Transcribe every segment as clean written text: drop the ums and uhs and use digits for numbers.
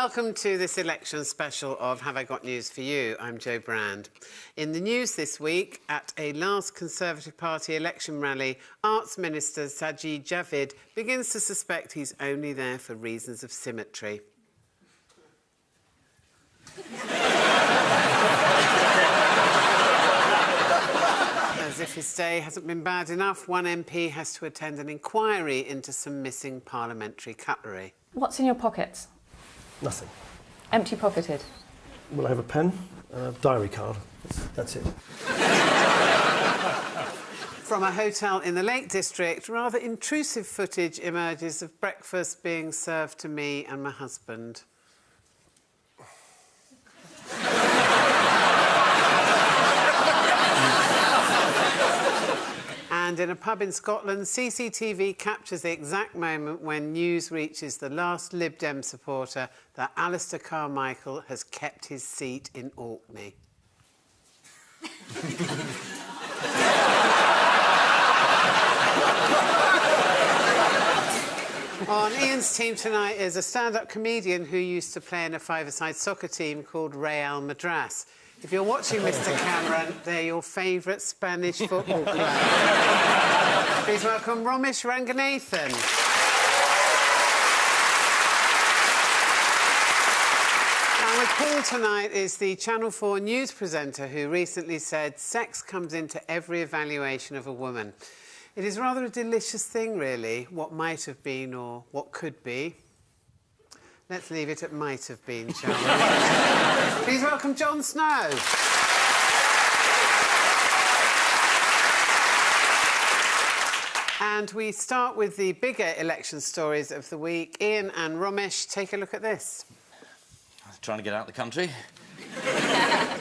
Welcome to this election special of Have I Got News For You? I'm Jo Brand. In the news this week, at a last Conservative Party election rally, Arts Minister Sajid Javid begins to suspect he's only there for reasons of symmetry. As if his day hasn't been bad enough, one MP has to attend an inquiry into some missing parliamentary cutlery. What's in your pockets? Nothing. Empty-pocketed? Well, I have a pen and a diary card. That's it. From a hotel in the Lake District, rather intrusive footage emerges of breakfast being served to me and my husband. And in a pub in Scotland, CCTV captures the exact moment when news reaches the last Lib Dem supporter that Alistair Carmichael has kept his seat in Orkney. On Ian's team tonight is a stand-up comedian who used to play in a five-a-side soccer team called Real Madras. If you're watching, Mr. Cameron, they're your favourite Spanish football club. Please welcome Romesh Ranganathan. And with Paul tonight is the Channel 4 news presenter who recently said sex comes into every evaluation of a woman. It is rather a delicious thing, really, what might have been or what could be. Let's leave it at might have been, shall we? Please welcome Jon Snow. And we start with the bigger election stories of the week. Ian and Romesh, take a look at this. Trying to get out of the country.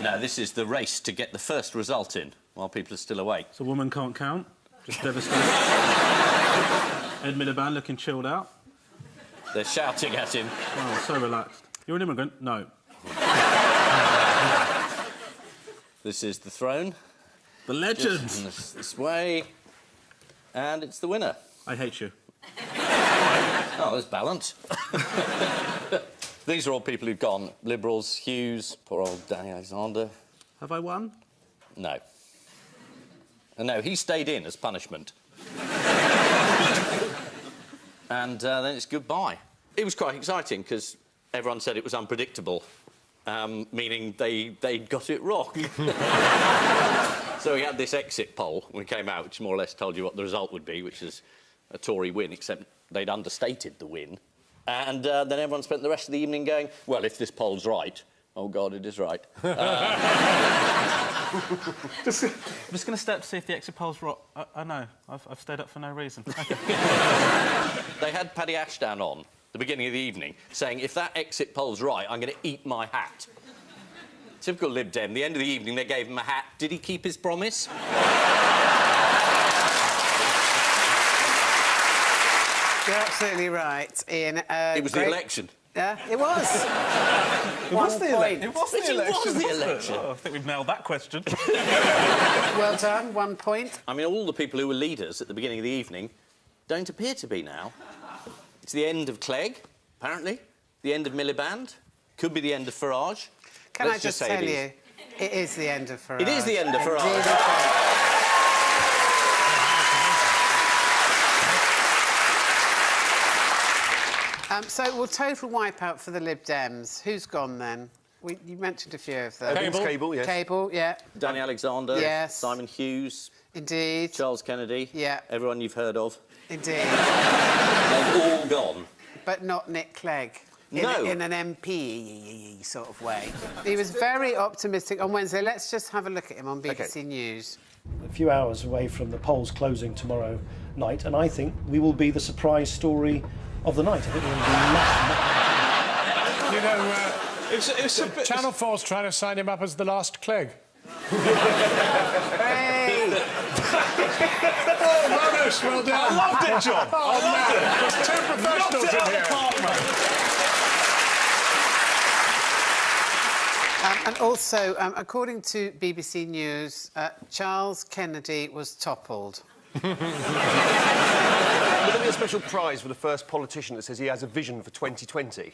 No, this is the race to get the first result in while people are still awake. So a woman can't count? Just devastated. Ed Miliband looking chilled out. They're shouting at him. Oh, so relaxed. You're an immigrant? No. This is the throne. The legend! This way. And it's the winner. I hate you. Oh, there's balance. These are all people who've gone. Liberals, Hughes, poor old Danny Alexander. Have I won? No. No, he stayed in as punishment. And then it's goodbye. It was quite exciting, because everyone said it was unpredictable, meaning they got it wrong. So we had this exit poll when we came out, which more or less told you what the result would be, which is a Tory win, except they'd understated the win. And then everyone spent the rest of the evening going, well, if this poll's right... Oh, God, it is right. I'm just going to step to see if the exit poll's right. I know. I've stayed up for no reason. They had Paddy Ashdown on at the beginning of the evening saying, if that exit poll's right, I'm going to eat my hat. Typical Lib Dem. The end of the evening, they gave him a hat. Did he keep his promise? You're absolutely right, Ian. It was the election. Yeah, it was. It was the election. It was the election. Oh, I think we've nailed that question. Well done, 1 point. I mean, all the people who were leaders at the beginning of the evening don't appear to be now. It's the end of Clegg, apparently. The end of Miliband. Could be the end of Farage. Can I just tell you, it is the end of Farage. It is the end of Farage. So, well, total wipeout for the Lib Dems. Who's gone, then? You mentioned a few of them. Cable, yes. Cable, yeah. Danny Alexander. Yes. Simon Hughes. Indeed. Charles Kennedy. Yeah. Everyone you've heard of. Indeed. They've all gone. But not Nick Clegg. No. In an MP sort of way. He was very optimistic on Wednesday. Let's just have a look at him on BBC News. A few hours away from the polls closing tomorrow night, and I think we will be the surprise story of the night. I think we'll be it's a bit... Channel 4's trying to sign him up as the last Clegg. Hey! Oh, Romesh, well done. I loved it, John. I loved it. There's two professionals in here. And also, according to BBC News, Charles Kennedy was toppled. Would there be a special prize for the first politician that says he has a vision for 2020?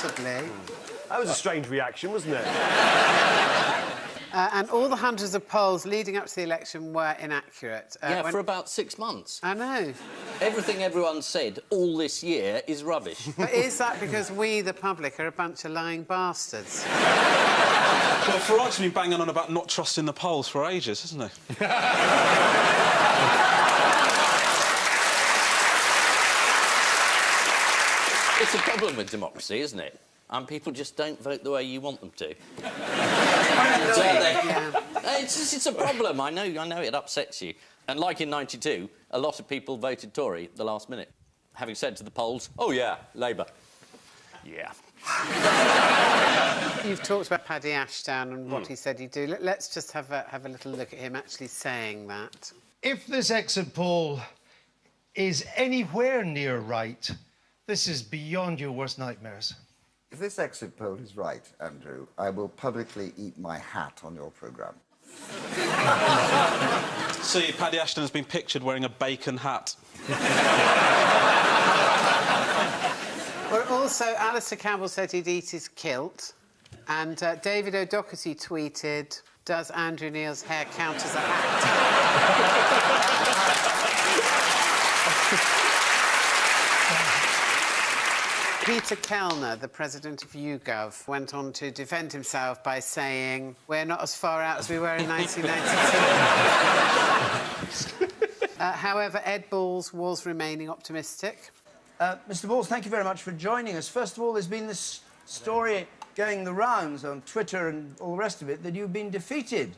Possibly. That was a strange reaction, wasn't it? And all the hundreds of polls leading up to the election were inaccurate. For about 6 months. I know. Everything everyone said all this year is rubbish. But is that because we, the public, are a bunch of lying bastards? Well, Farage's been banging on about not trusting the polls for ages, hasn't he? It's a problem with democracy, isn't it? And people just don't vote the way you want them to. It's a problem. I know it upsets you. And like in '92, a lot of people voted Tory at the last minute, having said to the polls, "Oh yeah, Labour." Yeah. You've talked about Paddy Ashdown and what he said he'd do. Let's just have a little look at him actually saying that. If this exit poll is anywhere near right, this is beyond your worst nightmares. If this exit poll is right, Andrew, I will publicly eat my hat on your programme. See, Paddy Ashton has been pictured wearing a bacon hat. Well, also, Alistair Campbell said he'd eat his kilt, and David O'Doherty tweeted, "Does Andrew Neil's hair count as a hat?" Peter Kellner, the president of YouGov, went on to defend himself by saying, "We're not as far out as we were in 1992. However, Ed Balls was remaining optimistic. Mr. Balls, thank you very much for joining us. First of all, there's been this story going the rounds on Twitter and all the rest of it that you've been defeated.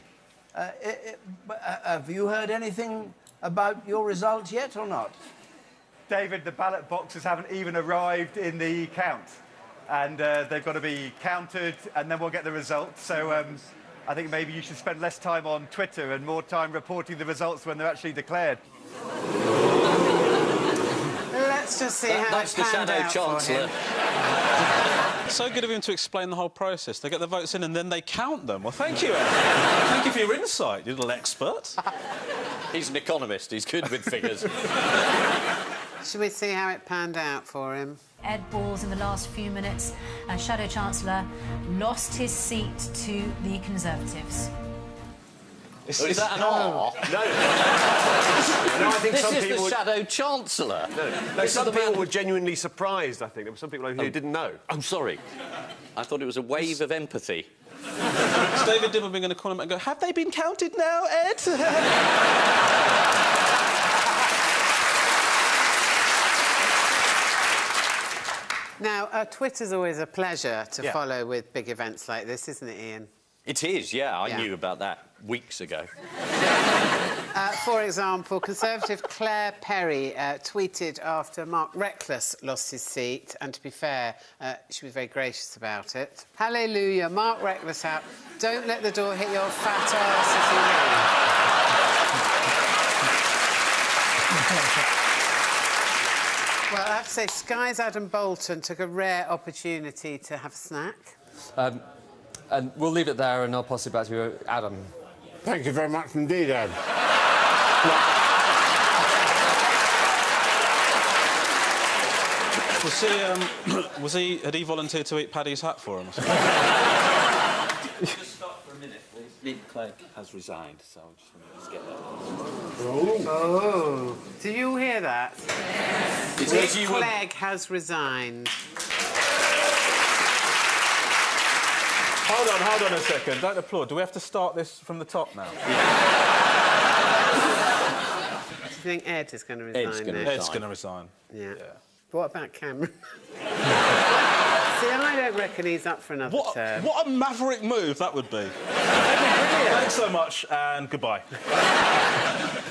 Have you heard anything about your results yet or not? David, the ballot boxes haven't even arrived in the count. And they've got to be counted, and then we'll get the results. So I think maybe you should spend less time on Twitter and more time reporting the results when they're actually declared. Let's just see how that's it the panned Shadow out for Chancellor. him. So good of him to explain the whole process. They get the votes in and then they count them. Well, thank you, Ed. Thank you for your insight, you little expert. He's an economist. He's good with figures. Should we see how it panned out for him? Ed Balls, in the last few minutes, Shadow Chancellor, lost his seat to the Conservatives. Is that an R? No. No, I think this some is people the would... Shadow Chancellor. No, some people were genuinely surprised, I think. There were some people who didn't know. I'm sorry. I thought it was a wave of empathy. Is David Dimbleby going to call him and go, "Have they been counted now, Ed?" Now, Twitter's always a pleasure to follow with big events like this, isn't it, Ian? It is, yeah. I knew about that weeks ago. For example, Conservative Claire Perry tweeted after Mark Reckless lost his seat, and to be fair, she was very gracious about it. "Hallelujah, Mark Reckless out. Don't let the door hit your fat ass as you leave." Well, I have to say, Sky's Adam Bolton took a rare opportunity to have a snack. And we'll leave it there, and I'll pass it back to you, Adam. Thank you very much indeed, Ed. Had he volunteered to eat Paddy's hat for him? Just stop for a minute, please. Lynn Clegg has resigned, so I just want to get that. Oh. Do you all hear that? Yes. Lynn Clegg has resigned. Hold on a second. Don't applaud. Do we have to start this from the top now? Do you think Ed is going to resign? Ed's going to resign. Yeah. What about Cameron? See, I don't reckon he's up for another term. What a maverick move that would be. Thanks so much, and goodbye.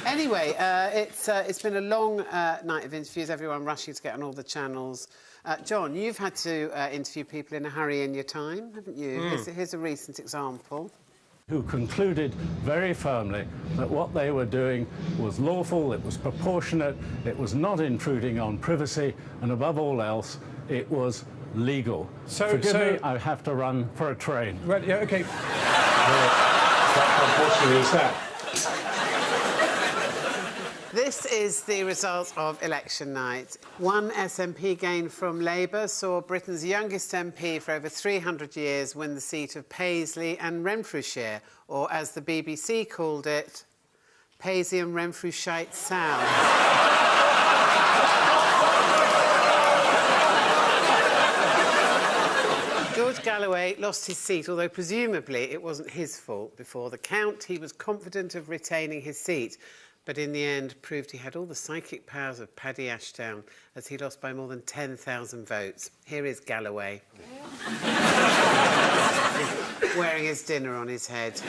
Anyway, it's been a long night of interviews, everyone rushing to get on all the channels. John, you've had to interview people in a hurry in your time, haven't you? Here's a recent example. Who concluded very firmly that what they were doing was lawful, it was proportionate, it was not intruding on privacy, and above all else, it was legal. Forgive me, I have to run for a train. Right, yeah, OK. How unfortunate is that? This is the result of election night. One SNP gain from Labour saw Britain's youngest MP for over 300 years win the seat of Paisley and Renfrewshire, or as the BBC called it, Paisley and Renfrewshire South. George Galloway lost his seat, although presumably it wasn't his fault. Before the count, he was confident of retaining his seat, but in the end proved he had all the psychic powers of Paddy Ashdown, as he lost by more than 10,000 votes. Here is Galloway. Wearing his dinner on his head.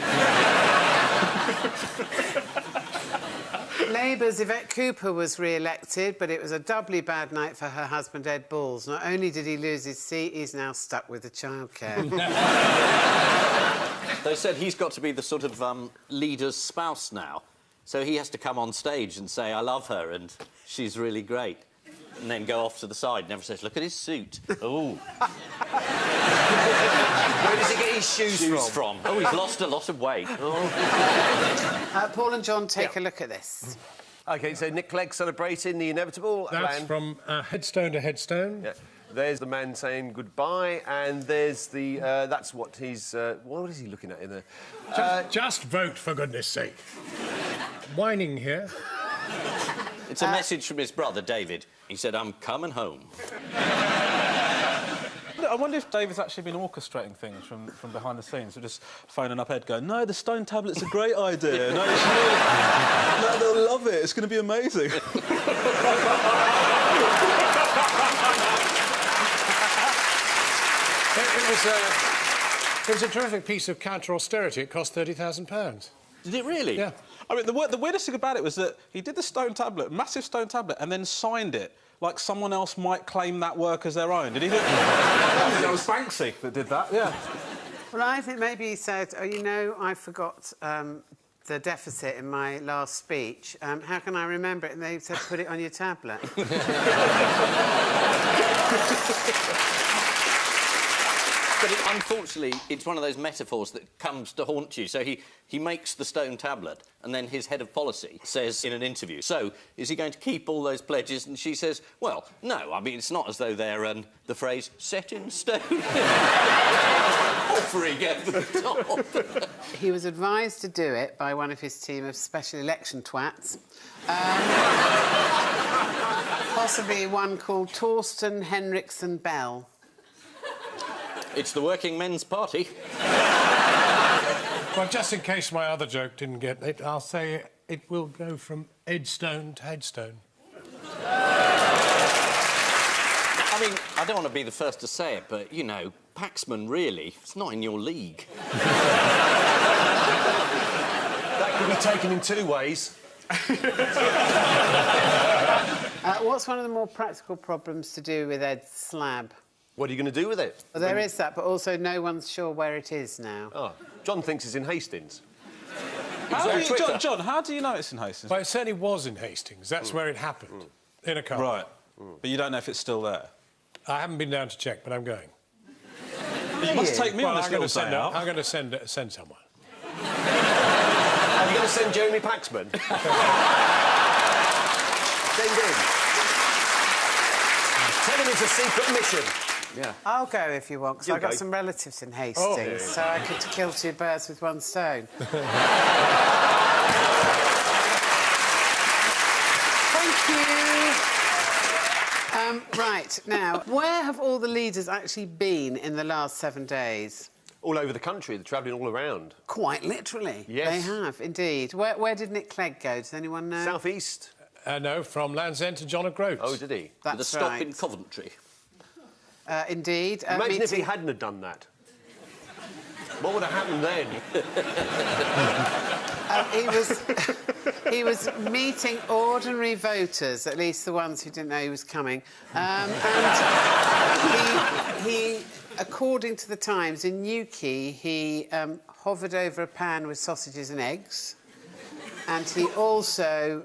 Labour's Yvette Cooper was re-elected, but it was a doubly bad night for her husband, Ed Balls. Not only did he lose his seat, he's now stuck with the childcare. They said he's got to be the sort of leader's spouse now. So he has to come on stage and say, I love her and she's really great. And then go off to the side. Never says, look at his suit. Oh. Where does he get his shoes from? Oh, he's lost a lot of weight. Oh. Paul and John, take a look at this. OK, so Nick Clegg celebrating the inevitable. That's from headstone to headstone. Yeah. There's the man saying goodbye, and there's the... that's what he's... what is he looking at in there? Just vote, for goodness sake. Whining here. It's a message from his brother, David. He said, I'm coming home. I wonder if David's actually been orchestrating things from behind the scenes, or just phoning up Ed going, no, the stone tablet's a great idea. No, it's really... no, they'll love it. It's going to be amazing. It was a terrific piece of counter-austerity. It cost £30,000. Did it really? Yeah. I mean, the weirdest thing about it was that he did the stone tablet, massive stone tablet, and then signed it like someone else might claim that work as their own. Did he do it? I think that was Banksy that did that, yeah. Well, I think maybe he said, oh, you know, I forgot the deficit in my last speech. How can I remember it? And they said, put it on your tablet. But unfortunately, it's one of those metaphors that comes to haunt you. So he makes the stone tablet, and then his head of policy says in an interview, so, is he going to keep all those pledges? And she says, well, no, I mean, it's not as though they're, the phrase, set in stone. Offering at the top. He was advised to do it by one of his team of special election twats. Possibly one called Torsten Henriksen Bell. It's the working men's party. Well, just in case my other joke didn't get it, I'll say it will go from Edstone to headstone. I mean, I don't want to be the first to say it, but, you know, Paxman, really, it's not in your league. That could be taken in two ways. What's one of the more practical problems to do with Ed's slab? What are you going to do with it? Well, there is that, but also no one's sure where it is now. Oh, John thinks it's in Hastings. John, how do you know it's in Hastings? Well, it certainly was in Hastings. That's where it happened, in a car. Right. But you don't know if it's still there? I haven't been down to check, but I'm going. But you must take me on this little day out. I'm going to send someone. Are you going to send Jeremy Paxman? Send him. Tell him it's a secret mission. Yeah. I'll go if you want, because I've got some relatives in Hastings, so I could kill two birds with one stone. Thank you. Right, now, where have all the leaders actually been in the last 7 days? All over the country. They're travelling all around. Quite literally. Yes. They have, indeed. Where did Nick Clegg go? Does anyone know? South East. No, from Land's End to John O'Groats. Oh, did he? That's With a stop right. in Coventry. Indeed. Imagine if he hadn't have done that. What would have happened then? He was meeting ordinary voters, at least the ones who didn't know he was coming. And he, according to the Times, in Newquay, he hovered over a pan with sausages and eggs. And he also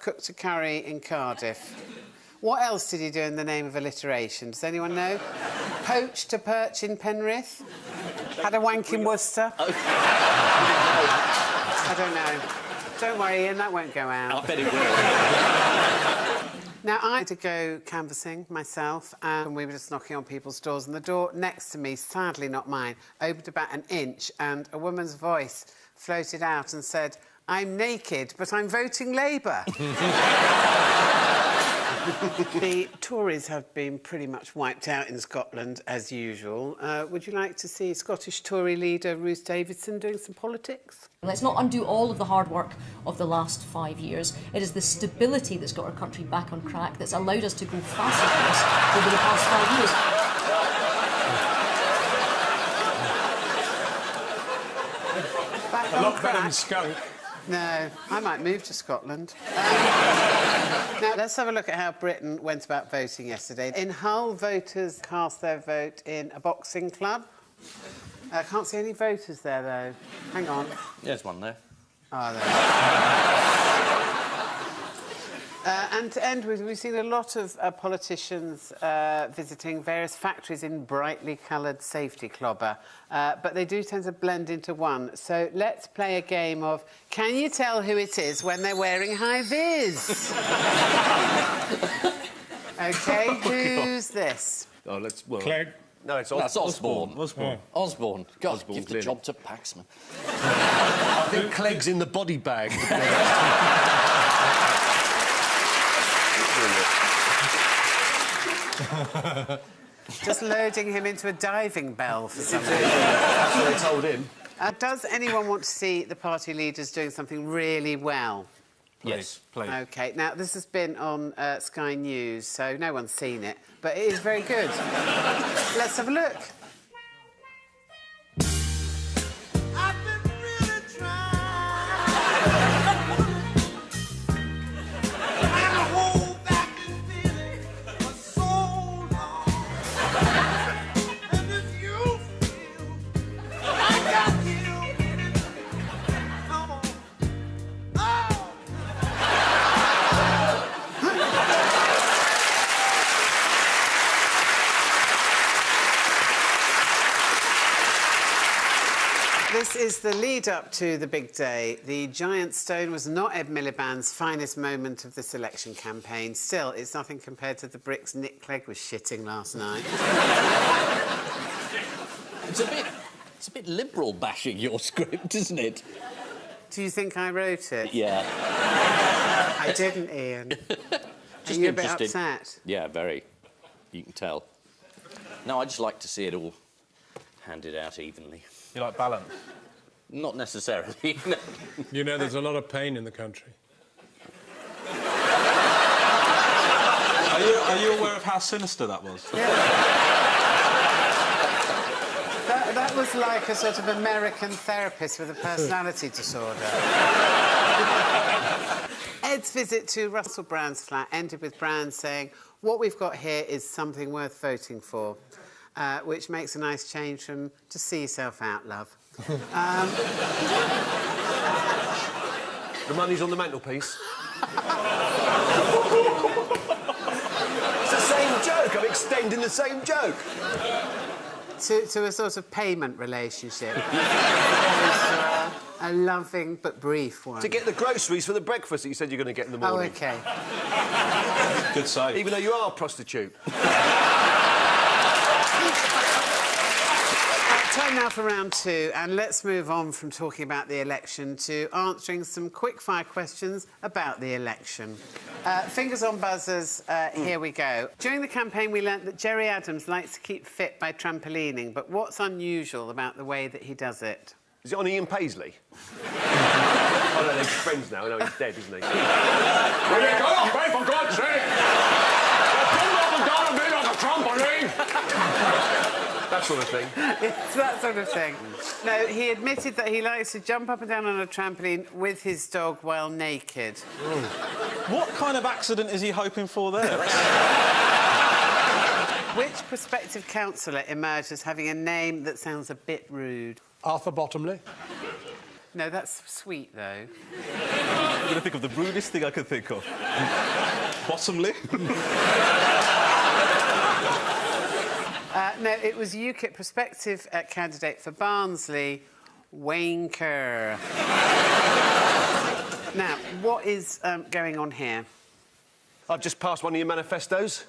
cooked a curry in Cardiff. What else did he do in the name of alliteration? Does anyone know? Poached a perch in Penrith? Had a wank in Worcester? I don't know. Don't worry, Ian, that won't go out. I bet it will. Now, I had to go canvassing myself, and we were just knocking on people's doors, and the door next to me, sadly not mine, opened about an inch, and a woman's voice floated out and said, "I'm naked, but I'm voting Labour." The Tories have been pretty much wiped out in Scotland, as usual. Would you like to see Scottish Tory leader Ruth Davidson doing some politics? Let's not undo all of the hard work of the last 5 years. It is the stability that's got our country back on track that's allowed us to go faster pace over the past 5 years. Back A on lot track. better than skunk. No, I might move to Scotland. Now, let's have a look at how Britain went about voting yesterday. In Hull, voters cast their vote in a boxing club. I can't see any voters there, though. Hang on. There's one there. Oh, there. And to end with, we've seen a lot of politicians visiting various factories in brightly coloured safety clobber, but they do tend to blend into one. So let's play a game of can you tell who it is when they're wearing high-vis? OK, who's this? Oh, let's... Well, Clegg. No, it's That's Osborne. Osborne. Osborne. God, Osborne, give the clearly. job to Paxman. I think Clegg's in the body bag. Just loading him into a diving bell for some reason. That's what they told him. Does anyone want to see the party leaders doing something really well? Yes, please. OK, now, this has been on Sky News, so no one's seen it, but it is very good. Let's have a look. This is the lead-up to the big day. The giant stone was not Ed Miliband's finest moment of this election campaign. Still, it's nothing compared to the bricks Nick Clegg was shitting last night. It's a bit liberal bashing your script, isn't it? Do you think I wrote it? Yeah. I didn't, Ian. Just Are you a bit interested. upset? Yeah, very. You can tell. No, I just like to see it all handed out evenly. You like balance? Not necessarily, no. You know, there's a lot of pain in the country. Are you aware of how sinister that was? That was like a sort of American therapist with a personality disorder. Ed's visit to Russell Brand's flat ended with Brand saying, "What we've got here is something worth voting for," which makes a nice change from "just see yourself out, love." The money's on the mantelpiece. It's the same joke. I'm extending the same joke. To a sort of payment relationship. A loving but brief one. To get the groceries for the breakfast that you said you're going to get in the Oh, morning. OK. Good save. Even though you are a prostitute. Time now for round two, and let's move on from talking about the election to answering some quick-fire questions about the election. Fingers on buzzers, here we go. During the campaign, we learnt that Gerry Adams likes to keep fit by trampolining, but what's unusual about the way that he does it? Is it on Ian Paisley? Oh, no, they're friends now. No, he's dead, isn't he? Will you go away, for God's sake? You're up and down a bit like a trampoline. That sort of thing. It's that sort of thing. No, he admitted that he likes to jump up and down on a trampoline with his dog while naked. What kind of accident is he hoping for there? Which prospective councillor emerged as having a name that sounds a bit rude? Arthur Bottomley. No, that's sweet, though. I'm going to think of the rudest thing I could think of. Bottomley? No, it was UKIP prospective candidate for Barnsley, Wayne Kerr. Now, what is going on here? I've just passed one of your manifestos.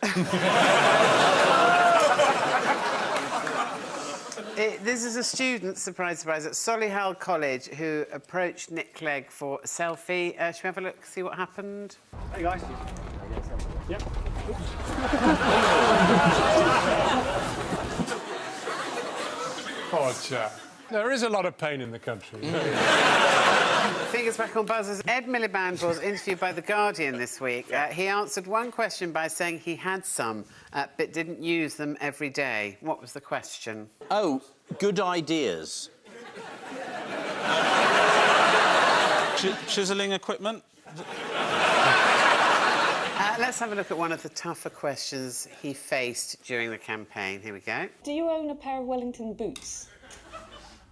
This is a student, surprise, surprise, at Solihull College who approached Nick Clegg for a selfie. Should we have a look, see what happened? Hey, guys. Yep. Poor chap. There is a lot of pain in the country. Fingers back on buzzers. Ed Miliband was interviewed by The Guardian this week. He answered one question by saying he had some, but didn't use them every day. What was the question? Oh, good ideas. Chiselling equipment? Let's have a look at one of the tougher questions he faced during the campaign. Here we go. Do you own a pair of Wellington boots?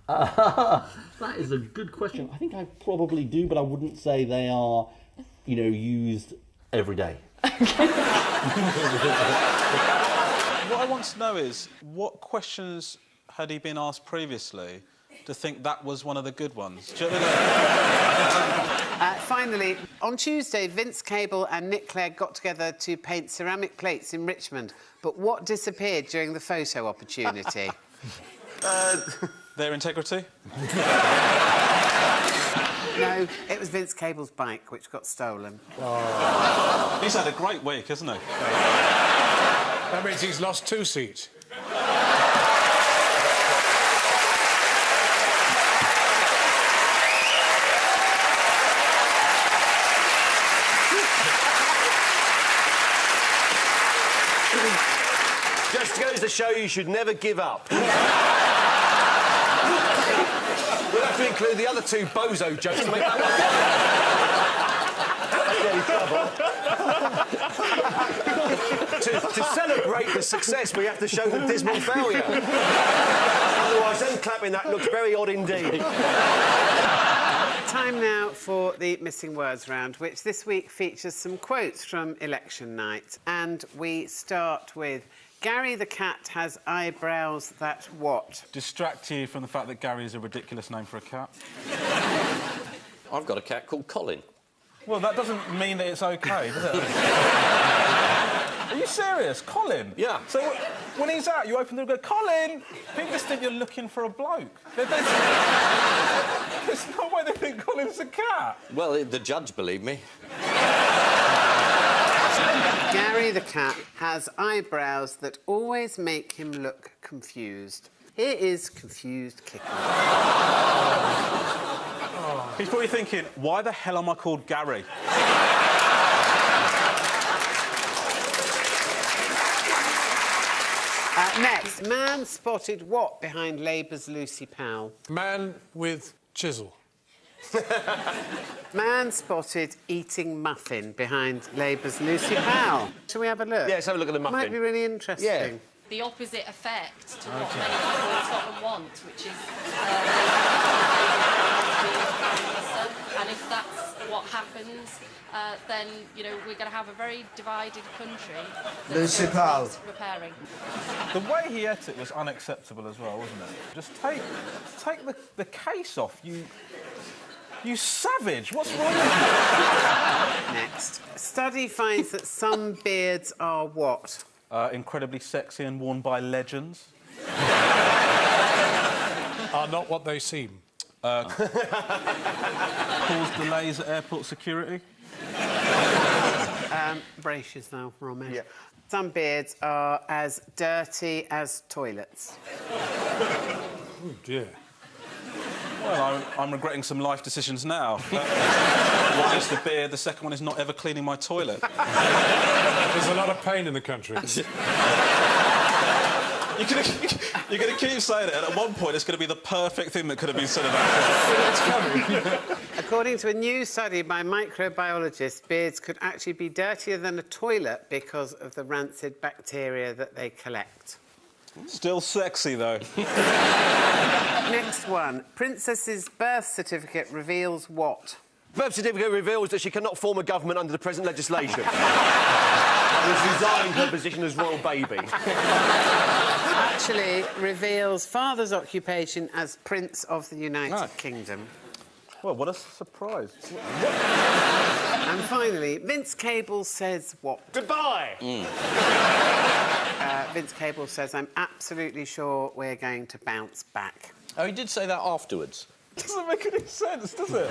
That is a good question. I think I probably do, but I wouldn't say they are, you know, used every day. What I want to know is, what questions had he been asked previously to think that was one of the good ones? Do you know what I mean? Finally, on Tuesday, Vince Cable and Nick Clegg got together to paint ceramic plates in Richmond. But what disappeared during the photo opportunity? Their integrity? No, it was Vince Cable's bike, which got stolen. Oh. He's had a great week, hasn't he? That means he's lost 2 seats. Just goes to show you should never give up. We'll have to include the other 2 bozo jokes to make that one. To celebrate the success, we have to show the dismal failure. Otherwise, them clapping that looks very odd indeed. Time now for the Missing Words round, which this week features some quotes from election night. And we start with... Gary the cat has eyebrows that what? Distract you from the fact that Gary is a ridiculous name for a cat. I've got a cat called Colin. Well, that doesn't mean that it's OK, does it? Are you serious? Colin? Yeah. So when he's out, you open the door and go, Colin! People just think you're looking for a bloke. There's no way they think Colin's a cat. Well, the judge believed me. Gary the cat has eyebrows that always make him look confused. Here is Confused Kicker. He's probably thinking, why the hell am I called Gary? Next, man spotted what behind Labour's Lucy Powell? Man with chisel. Man spotted eating muffin behind Labour's Lucy Powell. Shall we have a look? Yeah, let's have a look at the muffin. Might be really interesting. Yeah. The opposite effect to what many people in Scotland want, which is and if that's what happens, then, you know, we're going to have a very divided country. Lucy Powell. Repairing. The way he ate it was unacceptable as well, wasn't it? Just take the case off, you savage! What's wrong with you? Next. A study finds that some beards are what? Incredibly sexy and worn by legends. Are not what they seem. Cause delays at airport security. Braces now, Romesh. Yeah. Some beards are as dirty as toilets. Oh, dear. Well, I'm regretting some life decisions now. One is the beard, the second one is not ever cleaning my toilet. There's a lot of pain in the country. You're going to keep saying it, and at one point it's going to be the perfect thing that could have been said about it. According to a new study by microbiologists, beards could actually be dirtier than a toilet because of the rancid bacteria that they collect. Still sexy, though. Next one. Princess's birth certificate reveals what? Birth certificate reveals that she cannot form a government under the present legislation. Has resigned her position as royal baby. Actually reveals father's occupation as Prince of the United Kingdom. Well, what a surprise. And finally, Vince Cable says what? Goodbye! Vince Cable says, I'm absolutely sure we're going to bounce back. Oh, he did say that afterwards. Doesn't make any sense, does it?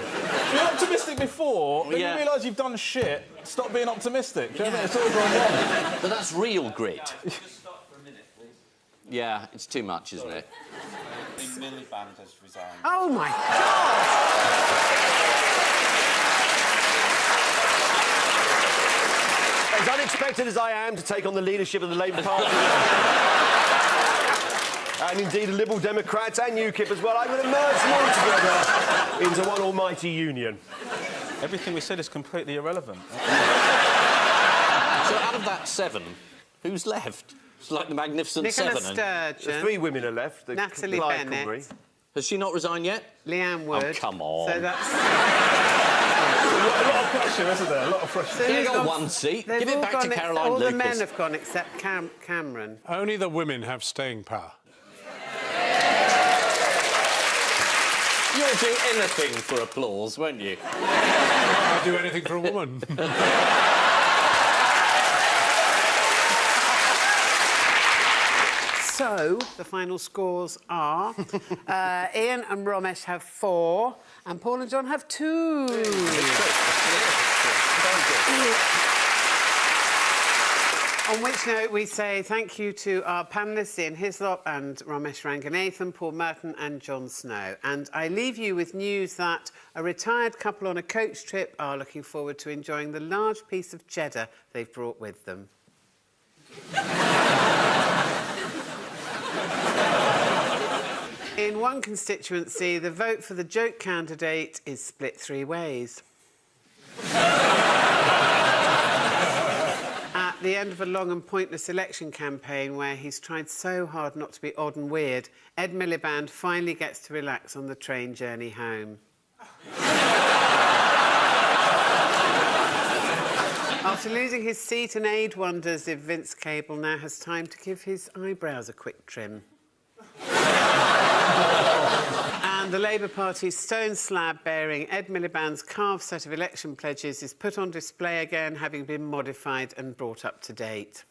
You're optimistic before, then you realise you've done shit, stop being optimistic. Do you know what I mean? It's all gone wrong. But that's real grit. Just stop for a minute, please. Yeah, it's too much, isn't it? The Miliband has resigned. Oh, my God! As unexpected as I am to take on the leadership of the Labour Party, and indeed the Liberal Democrats and UKIP as well, I'm going to merge them all together into one almighty union. Everything we said is completely irrelevant. So out of that 7, who's left? It's like the Magnificent Nicola Seven. Sturgeon. 3 women are left. Natalie Clive Bennett. Cumry. Has she not resigned yet? Leanne Wood. Oh, come on. So that's... A lot of pressure, isn't there? A lot of pressure. So You've who's got gone- one seat. They've Give it all back to gone Caroline all Lucas. the men have gone except Cameron. Only the women have staying power. You'll do anything for applause, won't you? I'll do anything for a woman. So, the final scores are... Ian and Romesh have 4, and Paul and John have 2. On which note, we say thank you to our panellists, Ian Hislop and Romesh Ranganathan, Paul Merton and Jon Snow. And I leave you with news that a retired couple on a coach trip are looking forward to enjoying the large piece of cheddar they've brought with them. In one constituency, the vote for the joke candidate is split 3 ways. At the end of a long and pointless election campaign where he's tried so hard not to be odd and weird, Ed Miliband finally gets to relax on the train journey home. After losing his seat, an aide wonders if Vince Cable now has time to give his eyebrows a quick trim. And the Labour Party's stone slab bearing Ed Miliband's carved set of election pledges is put on display again, having been modified and brought up to date.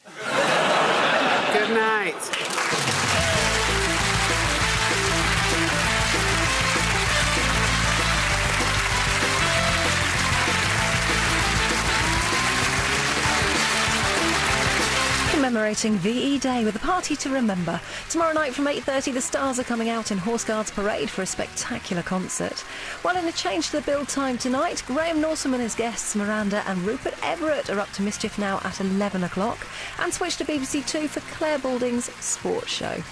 Good night. Commemorating VE Day with a party to remember. Tomorrow night from 8:30, the Stars are coming out in Horse Guards Parade for a spectacular concert. While in a change to the build time tonight, Graham Norsom and his guests Miranda and Rupert Everett are up to mischief now at 11 o'clock. And switch to BBC 2 for Claire Balding's sports show.